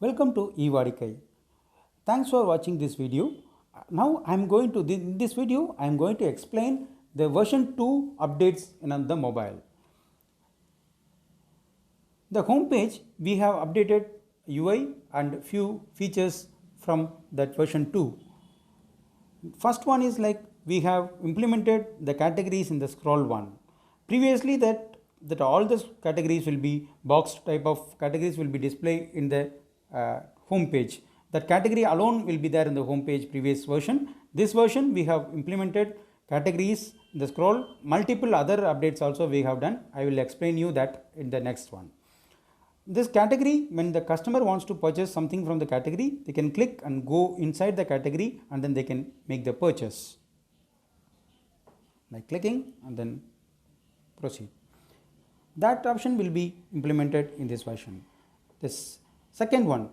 Welcome to eVadikai. Thanks for watching this video. Now in this video I am going to explain the version 2 updates in the mobile. The home page we have updated UI and few features from that version 2. First one is like we have implemented the categories in the scroll one. Previously that all the categories will be box type of categories will be displayed in the home page. That category alone will be there in the home page previous version. This version we have implemented categories in the scroll. Multiple other updates also we have done. I will explain you that in the next one. This category, when the customer wants to purchase something from the category, they can click and go inside the category and then they can make the purchase by clicking and then proceed. That option will be implemented in this version. This second one,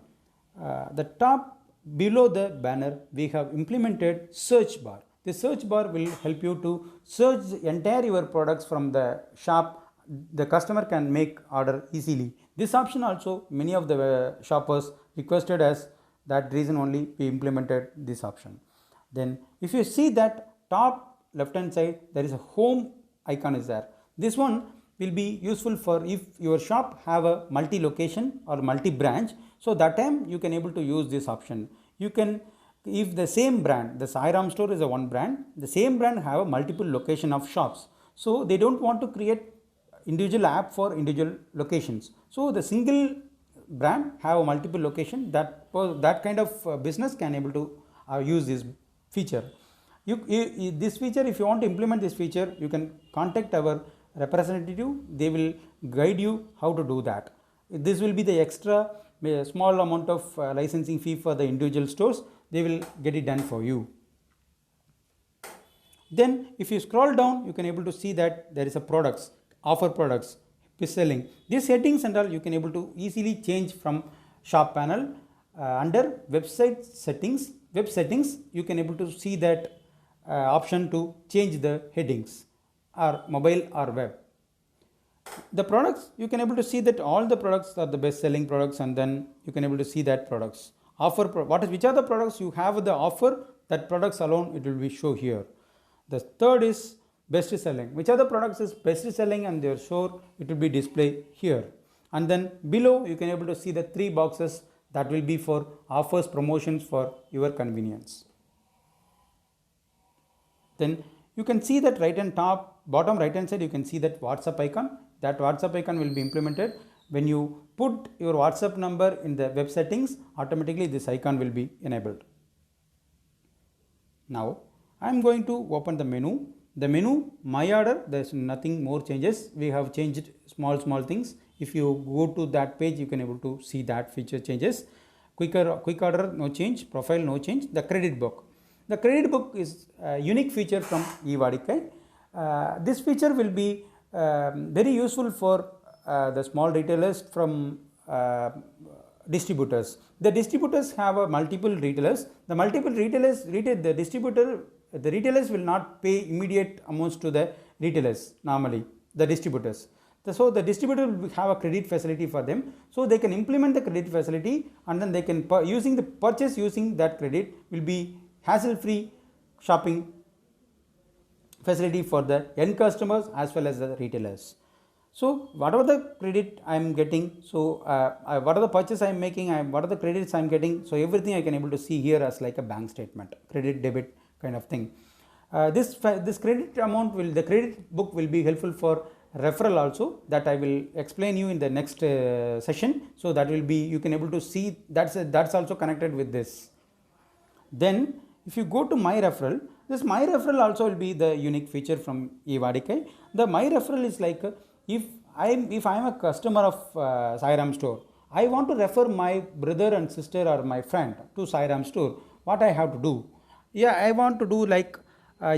the top below the banner we have implemented search bar. The search bar will help you to search the entire your products from the shop. The customer can make order easily. This option also many of the shoppers requested us, that reason only we implemented this option. Then if you see that top left hand side there is a home icon is there. This one will be useful for if your shop have a multi location or multi branch, so that time you can able to use this option. You can, if the same brand, the Sai Ram store is a one brand, the same brand have a multiple location of shops, so they don't want to create individual app for individual locations. So the single brand have a multiple location, that kind of business can able to use this feature. This feature, if you want to implement this feature, you can contact our representative. They will guide you how to do that. This will be the extra small amount of licensing fee for the individual stores. They will get it done for you. Then if you scroll down, you can able to see that there is a products, offer products, selling. These settings and all you can able to easily change from shop panel. Under website settings, web settings, you can able to see that option to change the headings or mobile or web. The products, you can able to see that all the products are the best selling products, and then you can able to see that products. Offer, which are the products you have the offer, that products alone it will be show here. The third is best selling, which are the products is best selling and they are sure it will be displayed here. And then below you can able to see the three boxes that will be for offers, promotions for your convenience. Then you can see that right hand top, bottom right hand side you can see that WhatsApp icon. That WhatsApp icon will be implemented. When you put your WhatsApp number in the web settings, automatically this icon will be enabled. Now I am going to open the menu. The menu, my order, there is nothing more changes. We have changed small things. If you go to that page, you can able to see that feature changes. Quick order, no change. Profile, no change. The credit book. The credit book is a unique feature from eVadikai. This feature will be very useful for the small retailers from distributors. The distributors have a multiple retailers. The multiple retailers, the retailers will not pay immediate amounts to the retailers normally, the distributors. So the distributor will have a credit facility for them. So they can implement the credit facility and then they can using the purchase using that credit will be hassle-free shopping facility for the end customers as well as the retailers. So whatever the credit I am getting, so what are the purchase I am making, what are the credits I am getting, so everything I can able to see here as like a bank statement, credit debit kind of thing. This credit amount will, the credit book will be helpful for referral also, that I will explain you in the next session. So that will be, you can able to see that's also connected with this. Then if you go to my referral, this my referral also will be the unique feature from eVadikai. The my referral is like if I am a customer of Sai Ram store, I want to refer my brother and sister or my friend to Sai Ram store, what I have to do? Yeah, I want to do like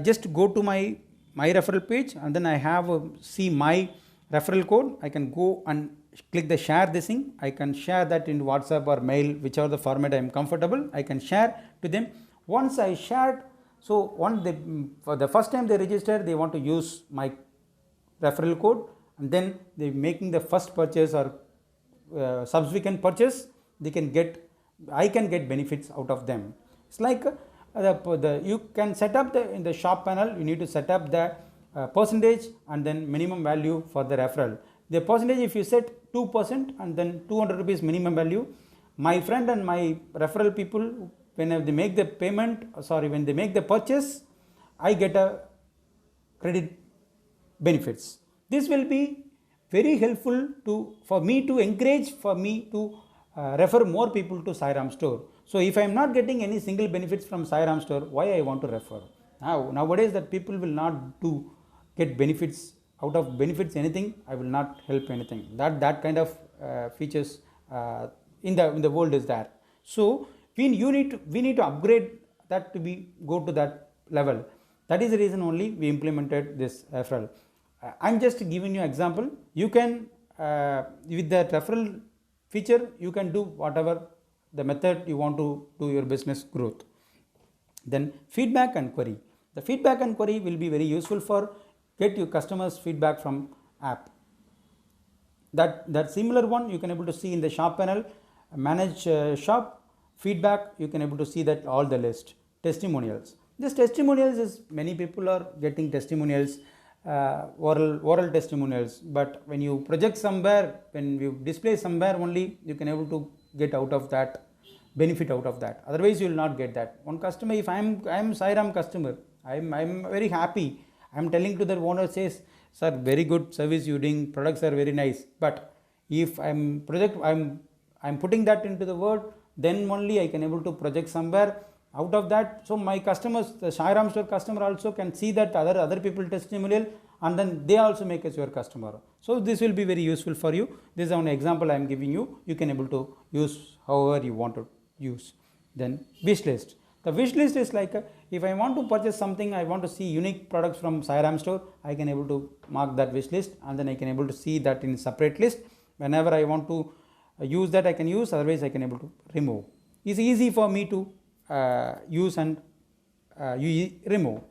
just go to my referral page and then I have see my referral code. I can go and click the share this thing. I can share that in WhatsApp or mail, whichever the format I am comfortable. I can share to them. Once I shared, so for the first time they register, they want to use my referral code, and then they making the first purchase or subsequent purchase, they can get I can get benefits out of them. It's like you can set up in the shop panel, you need to set up the percentage and then minimum value for the referral. The percentage, if you set 2% and then 200 rupees minimum value, my friend and my referral people, when they make the payment, when they make the purchase, I get a credit benefits. This will be very helpful for me to encourage, for me to refer more people to Sai Ram store. So if I am not getting any single benefits from Sai Ram store, why I want to refer? Nowadays that people will not get benefits, out of benefits anything, I will not help anything. That kind of features in the world is there. So we need to upgrade that to go to that level. That is the reason only we implemented this referral. I am just giving you example. You can with that referral feature, you can do whatever the method you want to do your business growth. Then feedback and query. The feedback and query will be very useful for get your customers feedback from app. That similar one you can able to see in the shop panel. Manage shop feedback, you can able to see that all the list. Testimonials. This testimonials is many people are getting testimonials, oral testimonials, but when you project somewhere, when you display somewhere only, you can able to get out of that benefit out of that. Otherwise you will not get that. One customer, if I am Sai Ram customer, I am very happy. I am telling to the owner, says, sir, very good service you doing, products are very nice. But if I am putting that into the word, then only I can able to project somewhere out of that. So my customers, the Sai Ram store customer also can see that other people testimonial, and then they also make us your customer. So this will be very useful for you. This is an example I am giving you. You can able to use however you want to use. Then wish list. The wish list is like if I want to purchase something, I want to see unique products from Sai Ram store, I can able to mark that wish list, and then I can able to see that in separate list. Whenever I want to use that, I can use, otherwise I can able to remove. It's easy for me to use and remove.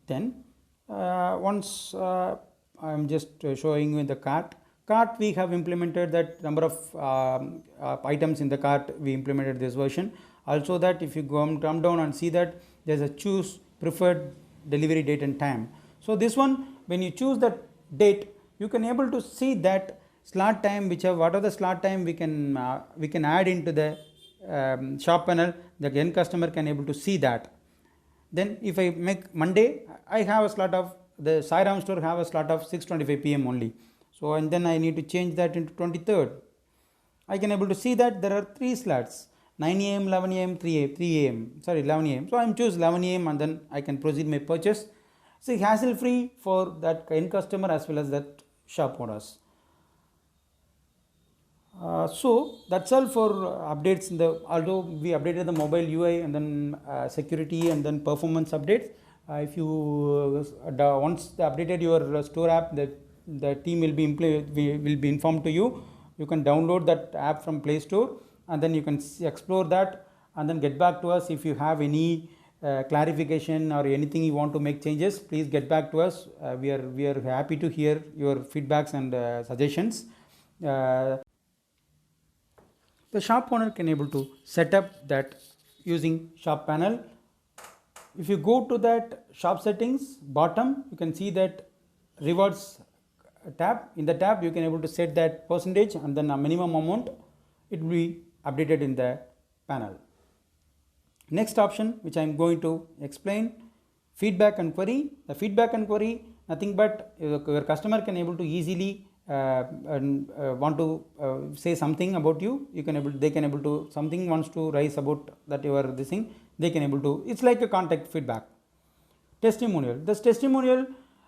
Then once I am just showing you in the cart, we have implemented that number of items in the cart. We implemented this version. Also that if you come down and see that there is a choose preferred delivery date and time. So this one, when you choose that date, you can able to see that slot time, what are the slot time we can add into the shop panel. The end customer can able to see that. Then if I make Monday, I have a slot of the Sai Ram store have a slot of 6:25 p.m. only. So and then I need to change that into 23rd. I can able to see that there are 3 slots, 9 a.m., 11 a.m., 3 a.m. Sorry, 11 a.m. So I am choose 11 a.m. and then I can proceed my purchase. So hassle free for that end customer as well as that shop owners. So that's all for updates. Although we updated the mobile UI and then security and then performance updates. If you once they updated your store app, the team will be informed to you. You can download that app from Play Store and then you can explore that and then get back to us if you have any clarification or anything you want to make changes. Please get back to us. We are happy to hear your feedbacks and suggestions. The shop owner can able to set up that using shop panel. If you go to that shop settings bottom, you can see that rewards tab. In the tab you can able to set that percentage and then a minimum amount. It will be updated in the panel. Next option which I am going to explain, feedback and query. The feedback and query, nothing but your customer can able to easily want to say something about you. They can able to something wants to rise about that you are this thing. They can able to. It's like a contact feedback. Testimonial. This testimonial,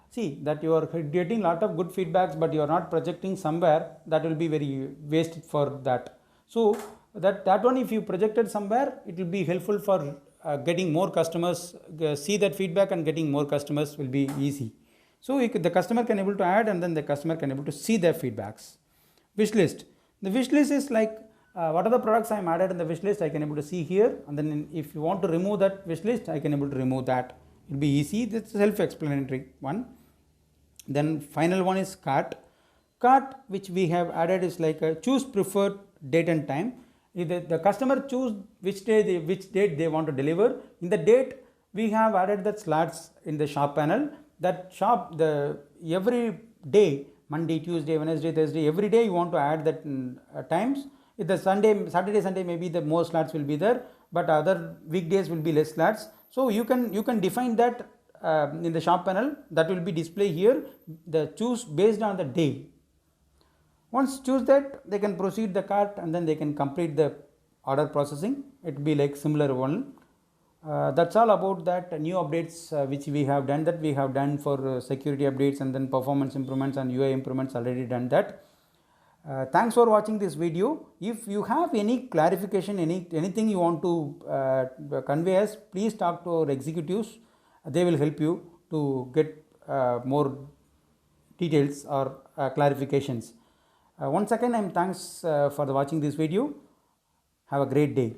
see that you are getting lot of good feedbacks, but you are not projecting somewhere. That will be very wasted for that. So that one, if you projected somewhere, it will be helpful for getting more customers. See that feedback and getting more customers will be easy. So the customer can able to add and then the customer can able to see their feedbacks. Wish list. The wish list is like what are the products I am added in the wish list, I can able to see here, and then if you want to remove that wish list, I can able to remove that. It will be easy. This is self-explanatory one. Then final one is cart. Cart which we have added is like a choose preferred date and time. If the customer choose which date they want to deliver, in the date we have added the slots in the shop panel. That shop, every day, Monday, Tuesday, Wednesday, Thursday, every day you want to add that times. If the Saturday, Sunday, maybe the more slots will be there, but other weekdays will be less slots. So you can define that in the shop panel. That will be displayed here. The choose based on the day. Once choose that, they can proceed the cart and then they can complete the order processing. It will be like similar one. That's all about that new updates which we have done for security updates and then performance improvements and UI improvements, already done that. Thanks for watching this video. If you have any clarification, anything you want to convey us, please talk to our executives. They will help you to get more details or clarifications. Once again, thanks for watching this video. Have a great day.